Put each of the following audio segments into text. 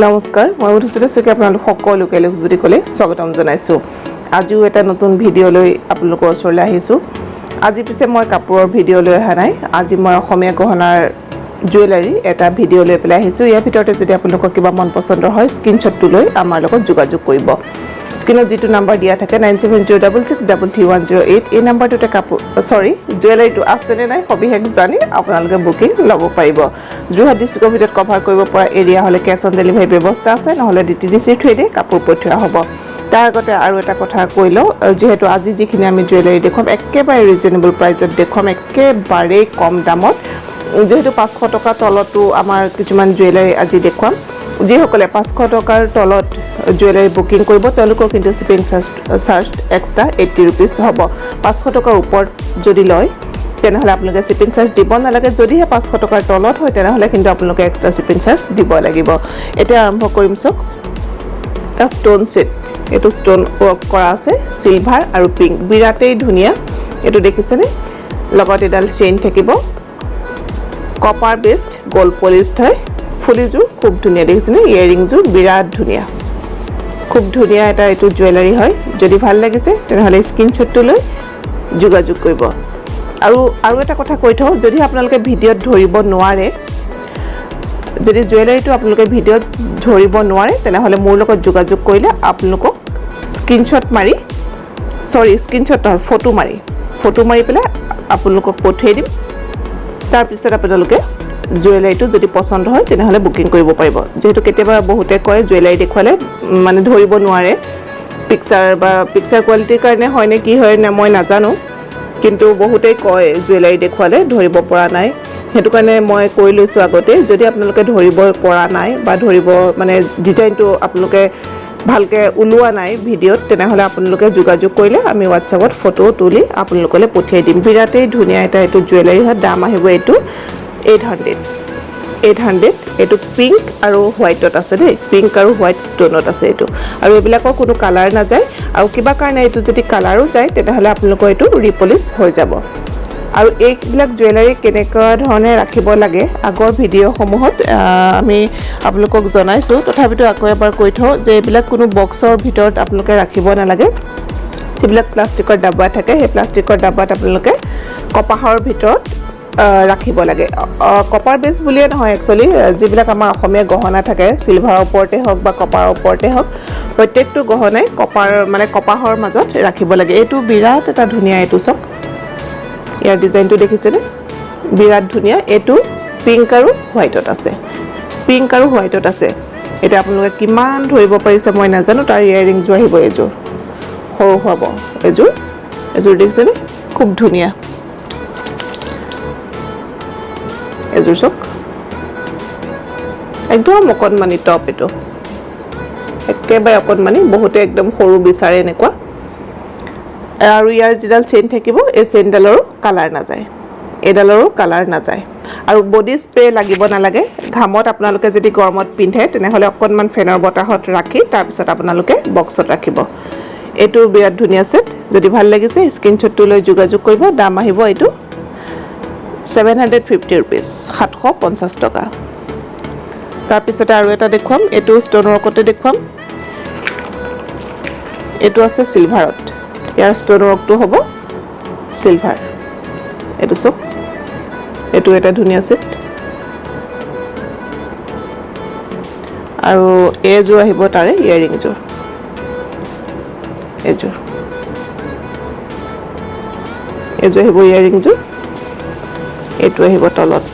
নমস্কাৰ মই মধুস্মিতা শইকীয়া আপোনালোক সকলোকে লুক্স বুলি ক'লে স্বাগতম জনাইছোঁ আজিও এটা নতুন ভিডিঅ' লৈ আপোনালোকৰ ওচৰলৈ আহিছোঁ আজি পিছে মই কাপোৰৰ ভিডিঅ' লৈ অহা নাই আজি মই অসমীয়া গহনাৰ জুৱেলাৰী এটা ভিডিঅ' লৈ পেলাই আহিছোঁ ইয়াৰ ভিতৰতে যদি আপোনালোকৰ কিবা মন পছন্দৰ হয় স্ক্ৰীনশ্বটটো লৈ আমাৰ লগত যোগাযোগ কৰিব স্ক্ৰীনত যিটো নাম্বাৰ দিয়া থাকে 9706633108 এই নাম্বাৰটোতে কাপোৰ জুৱেলাৰীটো আছেনে নাই সবিশেষ জানি আপোনালোকে বুকিং ল'ব পাৰিব যোৰহাট ডিষ্ট্ৰিক্টৰ ভিতৰত কভাৰ কৰিব পৰা এৰিয়া হ'লে কেছ অন ডেলিভাৰী ব্যৱস্থা আছে নহ'লে DTDCৰ থ্ৰুৱেদি কাপোৰ পঠিওৱা হ'ব তাৰ আগতে আৰু এটা কথা কৈ লওঁ যেহেতু আজি যিখিনি আমি জুৱেলাৰী দেখুৱাম একেবাৰে ৰিজনেবল প্ৰাইচত দেখুৱাম একেবাৰে কম দামত যেহেতু 500 টকা তলতো আমাৰ কিছুমান জুৱেলাৰী আজি দেখুৱাম যিসকলে 500 টকাৰ তলত জুৱেলাৰী বুকিং কৰিব তেওঁলোকৰ কিন্তু শিপিং চাৰ্জ এক্সট্ৰা 80 रुपीस হ'ব 500 টকাৰ ওপৰত যদি লয় তেনেহলে আপোনালোকে শিপিং চাৰ্জ দিব নালাগে যদিহে 500 টকাৰ তলত হয় তেনেহলে কিন্তু আপোনালোকে এক্সট্ৰা শিপিং চাৰ্জ দিব লাগিব এতিয়া আৰম্ভ কৰিম সক এটা ষ্টোন সেট এটো ষ্টোন ওয়াৰ্ক কৰা আছে সিলভাৰ আৰু পিংক বিৰাটেই ধুনিয়া এটো দেখিছেনে লগত এডাল চেইন থাকিব কপাৰ বেসড গোল্ড পলিশড হয় ফুলিজু খুব ধুনিয়া দেখিছেনে ইয়াৰিংজু বিৰাট ধুনিয়া খুব ধুনিয়া এটা এটো জুৱেলাৰী হয় যদি ভাল লাগিছে তেনেহলে স্ক্ৰীনশ্বটটো লৈ যোগাযোগ কৰিব আৰু এটা কথা কৈ থওঁ যদি আপোনালোকে ভিডিঅ'ত ধৰিব নোৱাৰে যদি জুৱেলাৰীটো আপোনালোকে ভিডিঅ'ত ধৰিব নোৱাৰে তেনেহলে মোৰ লগত যোগাযোগ কৰিলে আপোনালোকক স্ক্ৰীনশ্বট মাৰি ফটো মাৰি পেলাই আপোনালোকক পঠিয়াই দিম তাৰ পিছত আপোনালোকে জুৱেলাৰীটো যদি পছন্দ হয় তেনেহলে বুকিং কৰিব পাৰিব যেহেতু কেতিয়াবা বহুতে কয় জুৱেলাৰী দেখুৱালে মানে ধৰিব নোৱাৰে পিকচাৰ কোৱালিটিৰ কাৰণে হয় নে কি হয় না মই নাজানো কিন্তু বহুতে কয় জুৱেলাৰী দেখুৱালে ধৰিব পৰা নাই হেতু কাৰণে মই কৈ লৈছো আগতে যদি আপোনালোকে ধৰিব পৰা নাই বা ধৰিব মানে ডিজাইনটো আপোনালোকে ভালকে উলুৱা নাই ভিডিঅ'ত তেনেহলে আপোনালোকে যোগাযোগ কৰিলে আমি WhatsAppত ফটো তুলি আপোনালোকলৈ পঠিয়াই দিম বিৰাটেই ধুনিয়া এটা এটো জুৱেলাৰী হয় দাম আহিব এটো 800 এটো পিংক আৰু হোৱাইটত আছে দেই পিংক আৰু হোৱাইট ষ্টোনত আছে এটো আৰু এবিলাকৰ কোনো কালাৰ না যায় আৰু কিবা কাৰণে এটো যদি কালাৰো যায় তেনেহলে আপোনালোকৰ এটো ৰিপলিশ হৈ যাব আৰু এইবিলাক জুৱেলাৰী কেনেকুৱা ধৰণে ৰাখিব লাগে আগৰ ভিডিঅ' সমূহত আমি আপোনালোকক জনাইছো তথাপিতো আকৌ এবাৰ কৈ থওঁ যে এইবিলাক কোনো বক্সৰ ভিতৰত আপোনালোকে ৰাখিব নালাগে যিবিলাক প্লাষ্টিকৰ ডাব্বা থাকে সেই প্লাষ্টিকৰ ডাব্বাত আপোনালোকে কপাহৰ ভিতৰত ৰাখিব লাগে কপাৰ বেস বুলিয়ে নহয় একচুয়ালি যিবিলাক আমাৰ অসমীয়া গহনা থাকে সিলভাৰৰ ওপৰতে হওক বা কপাৰৰ ওপৰতে হওক প্ৰত্যেকটো গহনাই কপাহৰ মাজত ৰাখিব লাগে এটো বিৰাট এটা ধুনিয়া এটো সক ইয়াৰ ডিজাইনটো দেখিছেনে বিৰাট ধুনিয়া এটো পিংক আৰু হোৱাইটত আছে এটা আপোনালোকে কিমান ধৰিব পাৰিছে মই নাজানো তাৰ ইয়াৰিং জো আহিব এজোৰ হও হ'ব এজোৰ দেখিছেনে খুব ধুনিয়া এজোৰ সক একদম অকণমানি টপ এটো একেবাৰে অকণমানি বহুতে একদম সৰু বিচাৰে এনেকুৱা আৰু ইয়াৰ যিডাল চেইন থাকিব এই চেইনডালৰো কালাৰ না যায় আৰু বডি স্প্ৰে লাগিব নালাগে ঘামত আপোনালোকে যদি গৰমত পিন্ধে তেনেহলে অকণমান ফেনৰ বতাহত ৰাখি তাৰ পিছত আপোনালোকে বক্সত ৰাখিব এটো বিৰাট ধুনিয়া সেট যদি ভাল লাগিছে স্ক্ৰীনশ্বটটো লৈ যোগাযোগ কৰিব দাম আহিব এটো 750 रुपीस 750 টকা তাৰ পিছতে আৰু এটা দেখুৱাম এটো ষ্টোন ওয়াৰ্কতে দেখুৱাম এটো আছে সিলভাৰত ইয়াৰ ষ্টোন ওয়াৰ্কটো হ'ব সিলভাৰ এটো সব এটো এটা ধুনিয়া সেট আৰু এজোৰ আহিব তাৰে ইয়াৰিং জোৰ এজোৰ আহিব ইয়াৰিং জোৰ এটো আহিব তলত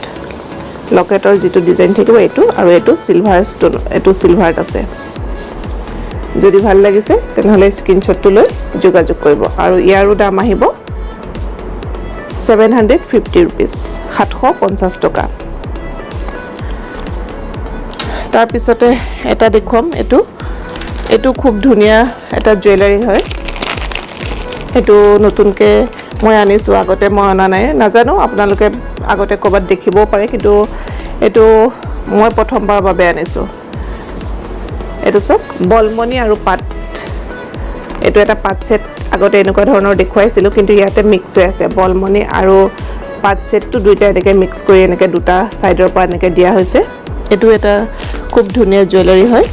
লকেটৰ যেটো ডিজাইন থাকিব এটো আৰু এটো সিলভাৰ ষ্টোন এটো সিলভাৰত আছে যদি ভাল লাগিছে তেনেহলে স্ক্ৰীনশ্বটটো লৈ যোগাযোগ কৰিব আৰু ইয়াৰো দাম আহিব 750 रुपीस 750 টকা তাৰ পিছতে এটা দেখুৱাম এটো খুব ধুনিয়া এটা জুৱেলাৰী হয় এটো নতুনকে মই আনিছো আগতে মই আনা নাই নাজানো আপোনালোকে আগতে কবাত দেখিব পাৰে কিন্তু এটো মই প্ৰথমবাৰ বাবে আনিছো এটো সব বলমনি আৰু পাট এটো এটা পাট সেট আগতে এনেকুৱা ধৰণৰ দেখুৱাইছিল কিন্তু ইয়াতে মিক্স হৈ আছে বলমনি আৰু পাট সেটটো দুইটা এনেকৈ মিক্স কৰি এনেকৈ দুটা সাইডৰ পৰা এনেকৈ দিয়া হৈছে এটো এটা খুব ধুনীয়া জুৱেলাৰী হয়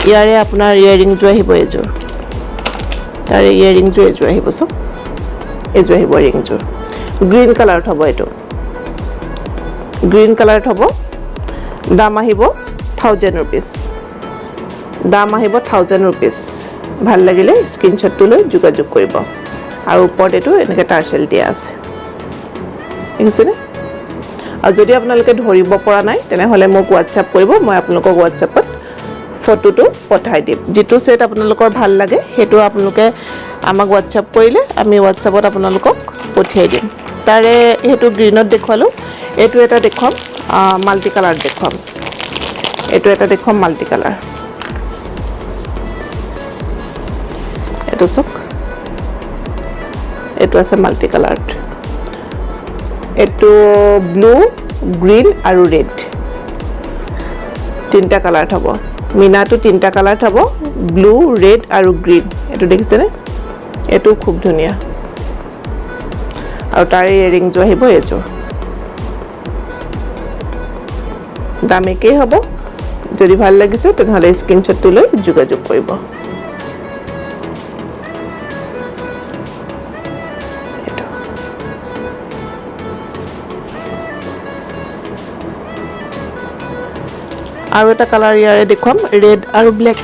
ইয়াৰে আপোনাৰ ইয়াৰিংটো আহিব এযোৰ তাৰে ইয়াৰিংটো এযোৰ আহিব সব এযোৰ আহিব ৰিংযোৰ গ্ৰীণ কালাৰত হ'ব এইটো গ্ৰীণ কালাৰত হ'ব দাম আহিব 1000 rupees দাম আহিব 1000 rupees ভাল লাগিলে স্ক্ৰিনশ্বটটো লৈ যোগাযোগ কৰিব আৰু ওপৰত এইটো এনেকৈ টাৰ্চেল দিয়া আছে দেখিছেনে আৰু যদি আপোনালোকে ধৰিব পৰা নাই তেনেহ'লে মোক হোৱাটছআপ কৰিব মই আপোনালোকক হোৱাটছআপত ফটোটো পঠাই দিম যেটো সেট আপোনালোকৰ ভাল লাগে হেতু আপোনালোকে আমাক হোৱাটছআপ কৰিলে আমি হোৱাটছআপত আপোনালোকক পঠিয়াই দিম তাৰে হেতু গ্ৰীনত দেখুৱালো এটো এটা দেখুৱাম মাল্টি কালাৰ দেখুৱাম এটো এটা দেখুৱাম মাল্টি কালাৰ এটো সক এটো আছে মাল্টি কালাৰ এটো ব্লু গ্ৰীন আৰু ৰেড তিনটা কালাৰ হ'ব মিনাটো তিনটা কালাৰ হ'ব ব্লু ৰেড আৰু গ্ৰীন এটো দেখিছেনে এটো খুব ধুনীয়া আৰু তাৰে ইয়াৰিং জো আহিব এজো দাম একেই হ'ব যদি ভাল লাগিছে তেনেহলে স্ক্ৰিনশ্বটটো লৈ যোগাযোগ কৰিব আৰু এটা কালাৰ ইয়াৰে দেখুৱাম ৰেড আৰু ব্ল্যাক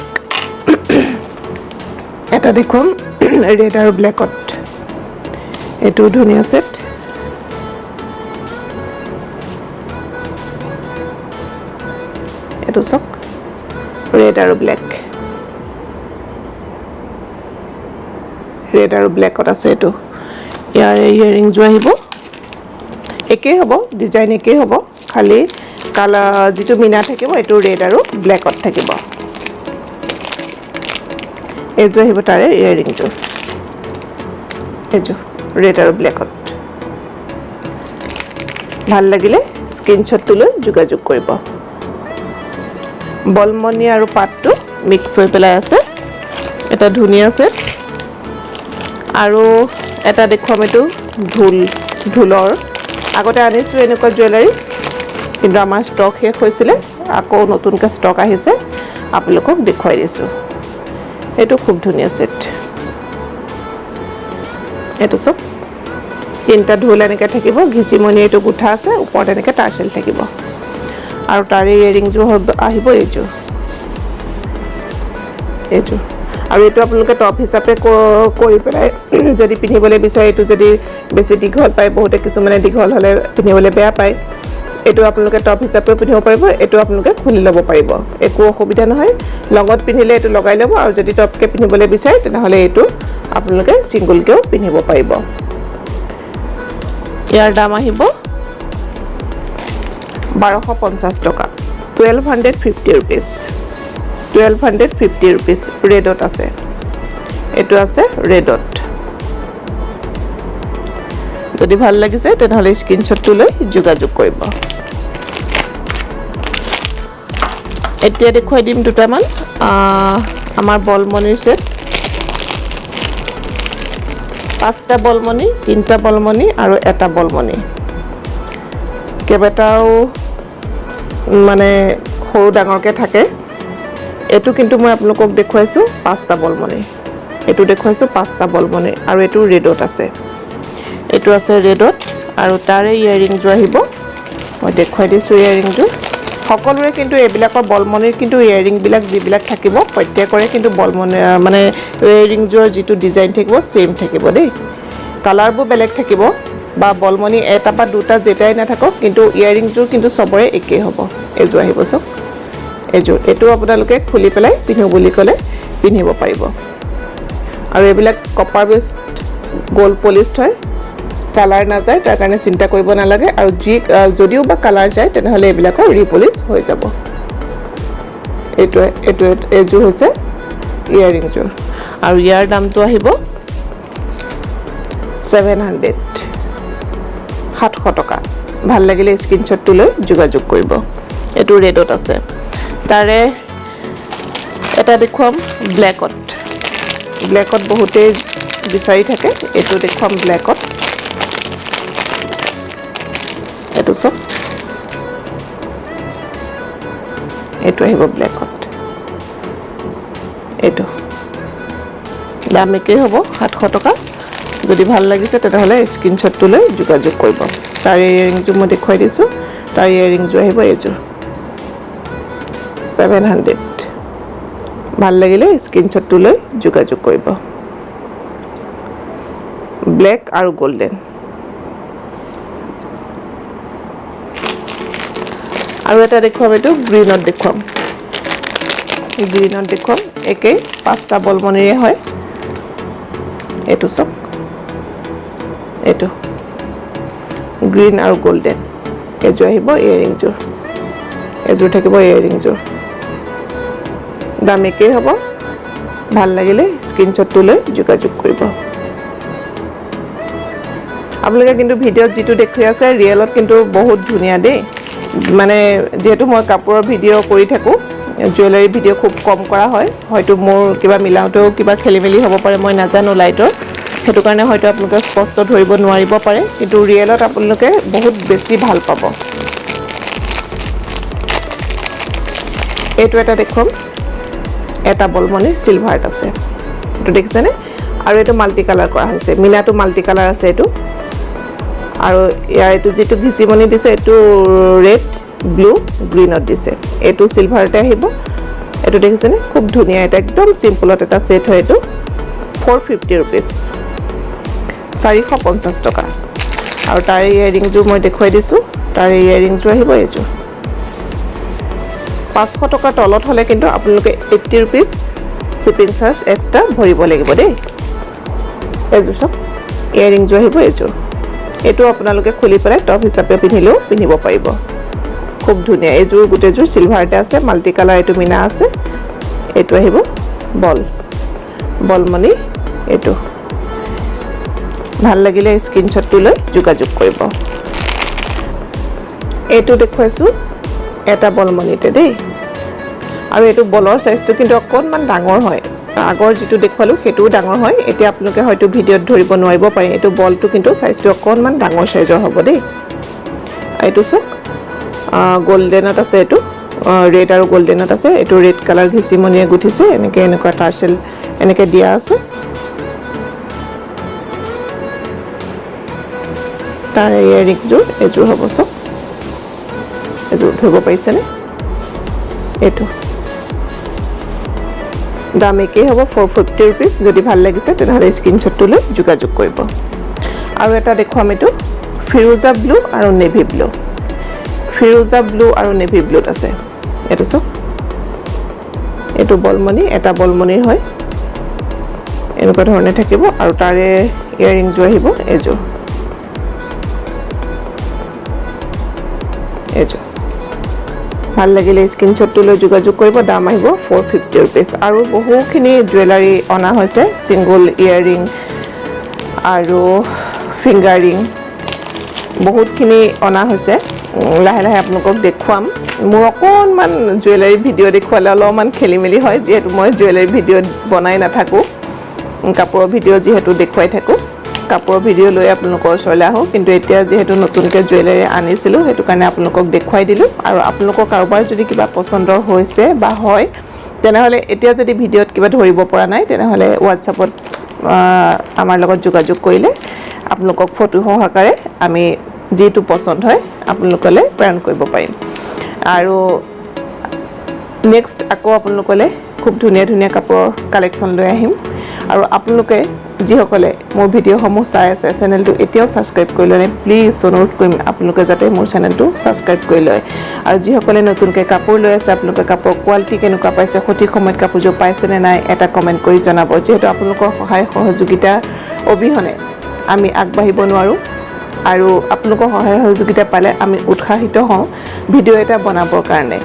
এটা দেখুৱাম ৰেড আৰু ব্ল্যাকত এটো ধুনীয়া সেট এটো সক ৰেড আৰু ব্ল্যাক ৰেড আৰু ব্ল্যাকত আছে এটো ইয়াৰে ইয়াৰিং জো আহিব একে হ'ব ডিজাইন একে হ'ব খালি কালাৰ যেটো মিনা থাকিব এটো ৰেড আৰু ব্ল্যাকত থাকিব এজো আহিব তাৰে ইয়াৰিংটো এজো ৰেড আৰু ব্ল্যাকত ভাল লাগিলে স্ক্ৰিনশ্বটটো লৈ যোগাযোগ কৰিব বলমনি আৰু পাটটো মিক্স হৈ পেলাই আছে এটা ধুনীয়া সেট আৰু এটা দেখুৱাম এটো ঢোলৰ আগতে আনিছো এনেকুৱা জুৱেলাৰী কিন্তু আমাৰ ষ্টক শেষ হৈছিলে আকৌ নতুনকৈ ষ্টক আহিছে আপোনালোকক দেখুৱাই দিছো এটো খুব ধুনীয়া সেট এটো সব তিনটা ঢোল এনেকৈ থাকিব ঘিচিমনি এটো গুঠা আছে ওপৰত এনেকৈ টাৰ্চেল থাকিব আৰু তাৰে ইয়াৰিং জো আহিব এজো আৰু এটো আপোনালোকে টপ হিচাপে কৰি পেলাই যদি পিন্ধিবলৈ বিচাৰে এটো যদি বেছি দীঘল পায় বহুতে কিছুমানে দীঘল হলে পিন্ধিবলৈ বেয়া পায় এটো আপোনালোকে টপ হিচাপে পিন্ধিব পাৰিব এটো আপোনালোকে খুলি ল'ব পাৰিব একো অসুবিধা নহয় লগত পিন্ধিলে এটো লগাই ল'ব আৰু যদি টপকে পিন্ধিবলৈ বিচাৰে তেনেহলে এটো আপোনালোকে সিঙ্গলকেও পিন্ধিব পাৰিব ইয়াৰ দাম আহিব 1250 টকা 1250 rupees 1250 rupees ৰেডত আছে এটো আছে ৰেডত যদি ভাল লাগিছে তেনেহলে স্ক্ৰিনশ্বটটো লৈ যোগাযোগ কৰিব এতিয়া দেখুৱাই দিম দুটামান আমাৰ বলমনিৰ সেট পাঁচটা বলমনি তিনটা বলমনি আৰু এটা বলমনি কেবেটাও মানে সৰু ডাঙৰকে থাকে এটো কিন্তু মই আপোনালোকক দেখুৱাইছো পাঁচটা বলমনি এটো দেখুৱাইছো পাঁচটা বলমনি আৰু এটো ৰেডত আছে এটো আছে ৰেডত আৰু তাৰে ইয়াৰিং জো আহিব মই দেখুৱাই দিছো ইয়াৰিং জো সকলোৰে কিন্তু এবিলাকৰ বলমনিৰ কিন্তু ইয়াৰিং বিলাক যিবিলাক থাকিব প্ৰত্যেকৰে কিন্তু বলমনি মানে ইয়াৰিং জোৰ যেটো ডিজাইন থাকিব সেম থাকিব দেই কালাৰবোৰ বেলেগ থাকিব বা বলমনি এটা বা দুটা যেটাই না থাকক কিন্তু ইয়াৰিং জোৰ কিন্তু সবৰে একে হ'ব এজো আহিব সব এজো এটো আপোনালোকে খুলি পেলাই পিন্ধিব বুলি ক'লে পিন্ধিব পাৰিব আৰু এবিলাক কপাৰ বেস্ট গোল্ড পলিশড হয় কালাৰ না যায় তাৰ কাৰণে চিন্তা কৰিব নালাগে আৰু যদিও বা কালাৰ যায় তেনেহলে এবিলাকৰ ৰিপলিশ হৈ যাব এটো এজো হৈছে ইয়াৰিং জোৰ আৰু ইয়াৰ দামটো আহিব 700 টকা ভাল লাগিলে স্ক্ৰিনশ্বটটো লৈ যোগাযোগ কৰিব এটো ৰেডত আছে তাৰে এটা দেখুৱাম ব্ল্যাকত বহুতে বিচাৰি থাকে এটো দেখুৱাম ব্ল্যাকত এটো সব এইটো আহিব ব্লেকত এইটো দাম একেই হ'ব 700 টকা যদি ভাল লাগিছে তেতিয়াহ'লে স্ক্ৰীনশ্বটটো লৈ যোগাযোগ কৰিব তাৰ ইয়াৰিংজো মই দেখুৱাই দিছোঁ তাৰ ইয়াৰিংজো আহিব এইযোৰ 700 ভাল লাগিলে স্ক্ৰীনশ্বটটো লৈ যোগাযোগ কৰিব ব্লেক আৰু গোল্ডেন আৰু এটা দেখুৱাম এইটো গ্ৰীনত দেখুৱাম একেই 5টা বলমনিৰে হয় এইটো চক এইটো গ্ৰীন আৰু গোল্ডেন এযোৰ আহিব ইয়াৰিংযোৰ এযোৰ থাকিব ইয়াৰিংযোৰ দাম একেই হ'ব ভাল লাগিলে স্ক্ৰীনশ্বটটো লৈ যোগাযোগ কৰিব আপোনালোকে কিন্তু ভিডিঅ'ত যিটো দেখুৱাই আছে ৰিয়েলত কিন্তু বহুত ধুনীয়া দেই মানে যেহেতু মই কাপোৰৰ ভিডিঅ' কৰি থাকোঁ জুৱেলাৰী ভিডিঅ' খুব কম কৰা হয় হয়তো মোৰ কিবা মিলাওঁতেও কিবা খেলিমেলি হ'ব পাৰে মই নাজানো লাইটৰ সেইটো কাৰণে হয়তো আপোনালোকে স্পষ্ট ধৰিব নোৱাৰিব পাৰে কিন্তু ৰিয়েলত আপোনালোকে বহুত বেছি ভাল পাব এইটো এটা দেখুৱাম এটা বলমনি সিলভাৰত আছে এইটো দেখিছেনে আৰু এইটো মাল্টি কালাৰ কৰা হৈছে মিনাটো মাল্টি কালাৰ আছে এইটো আৰু ইয়াৰ এইটো যেটো ঘিচিমনি দিছে এইটো ৰেড ব্লু গ্ৰীনত দিছে এইটো সিলভাৰতে আহিব এইটো দেখিছেনে খুব ধুনীয়া এটা একদম সিম্পলত এটা সেট হয় এইটো 450 रुपीस 450 টকা আৰু তাৰ ইয়াৰিংজো মই দেখুৱাই দিছো তাৰ ইয়াৰিংজো আহিব এইজো 500 টকা তলত হলে কিন্তু আপোনালোকে 80 रुपीस শিপিং চাৰ্জ এক্সট্ৰা ভৰিব লাগিব দেই এইজো সব ইয়াৰিংজো আহিব এইজো এটো আপোনালোকে খুলি পেলাই টপ হিচাপে পিন্ধিব পাৰিব খুব ধুনীয়া এইজোৰ গুটেজোৰ সিলভাৰতে আছে মাল্টি কালাৰ এটো মিনা আছে এটো আহিব বলমনি এটো ভাল লাগিলে স্ক্ৰীনশ্বটটো লৈ যোগাযোগ কৰিব এটো দেখুৱাইছো এটা বলমনিতে দেই আৰু এটো বলৰ সাইজটো কিন্তু অকনমান ডাঙৰ হয় আগৰ যেটো দেখুৱালো হেতু ডাঙৰ হয় এতিয়া আপোনালোকে হয়তো ভিডিঅ'ত ধৰিব নোৱাৰিব পাৰে এটো বলটো কিন্তু সাইজটো অকনমান ডাঙৰ সাইজৰ হ'ব দেই এটো সক গোল্ডেনত আছে এটো ৰেড আৰু গোল্ডেনত আছে এটো ৰেড কালাৰ ঘিচিমনিয়ে গুঠিছে এনেকা টাৰ্সেল এনেকে দিয়া আছে তাৰ ইয়াৰিংজোৰ এজোৰ হ'ব সক এজোৰ ধৰিব পাৰিছেনে এটো দাম একেই হ'ব 450 रुपीस যদি ভাল লাগিছে তেনহলে স্ক্ৰীনশ্বটটো লৈ যোগাযোগ কৰিব আৰু এটা দেখুৱাম এটো ফিৰোজা ব্লু আৰু নেভি ব্লু ব্লুত আছে এটো সব এটো বলমনি এটা বলমনিৰ হয় এনেকুৱা ধৰণে থাকিব আৰু তাৰে ইয়াৰিংজো আহিব এজো ভাল লাগিলে স্ক্ৰীনশ্বটটো লৈ যোগাযোগ কৰিব দাম আহিব 450 रुपीस আৰু বহুখিনি জুৱেলাৰী অনা হৈছে সিঙ্গল ইয়াৰিং আৰু ফিংগাৰিং বহুতখিনি অনা হৈছে লাহে লাহে আপোনালোকক দেখুৱাম মোৰ অকনমান জুৱেলাৰী ভিডিঅ' দেখুৱালে অলপমান খেলিমেলি হয় যেহেতু মই জুৱেলাৰী ভিডিঅ' বনাই নাথাকো কাপোৰৰ ভিডিঅ' যেহেতু দেখুৱাই থাকো কাপোৰৰ ভিডিঅ' লৈ আপোনালোকৰ ওচৰলৈ আহো কিন্তু এতিয়া যেহেতু নতুনকৈ জুৱেলাৰী আনিছিলো হেতু কাৰণে আপোনালোকক দেখুৱাই দিলো আৰু আপোনালোকৰ কাৰোবাৰ যদি কিবা পছন্দৰ হৈছে বা হয় তেনেহলে এতিয়া যদি ভিডিঅ'ত কিবা ধৰিব পৰা নাই তেনেহলে WhatsAppত আমাৰ লগত যোগাযোগ কৰিলে আপোনালোকক ফটো সহকাৰে আমি যেটো পছন্দ হয় আপোনালোকলে প্ৰেৰণ কৰিব পাৰিম আৰু নেক্সট আকৌ আপোনালোকলে খুব ধুনীয়া ধুনীয়া কাপোৰৰ কালেকচন লৈ আহিম আৰু আপোনালোকে যিসকলে মোৰ ভিডিঅ'সমূহ চাই আছে চেনেলটো এতিয়াও সাবস্ক্ৰাইব কৰি লয় প্লিজ অনুৰোধ কৰিম আপোনালোকে যাতে মোৰ চেনেলটো সাবস্ক্ৰাইব কৰি লয় আৰু যিসকলে নতুনকৈ কাপোৰ লৈ আছে আপোনালোকে কাপোৰ কোৱালিটি কেনেকুৱা পাইছে সঠিক সময়ত কাপোৰযোৰ পাইছে নে নাই এটা কমেন্ট কৰি জনাব যেহেতু আপোনালোকৰ সহায় সহযোগিতা অবিহনে আমি আগবাঢ়িব নোৱাৰো আৰু আপোনালোকৰ সহায় সহযোগিতা পালে আমি উৎসাহিত হওঁ ভিডিঅ' এটা বনাবৰ কাৰণে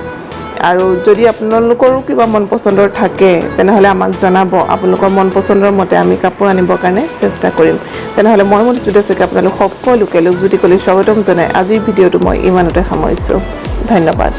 আৰু যদি আপোনালোকৰো কিবা মন পছন্দৰ থাকে তেনেহলে আমাক জনাব আপোনালোকৰ মন পছন্দৰ মতে আমি কাপোৰ আনিবৰ কাৰণে চেষ্টা কৰিম তেনেহলে মই মধুস্মিতা শইকীয়া আপোনালোক সকলোকে লোকজুতি কলি স্বাগতম জনাই আজিৰ ভিডিঅ'টো মই ইমানতে সামৰিছো ধন্যবাদ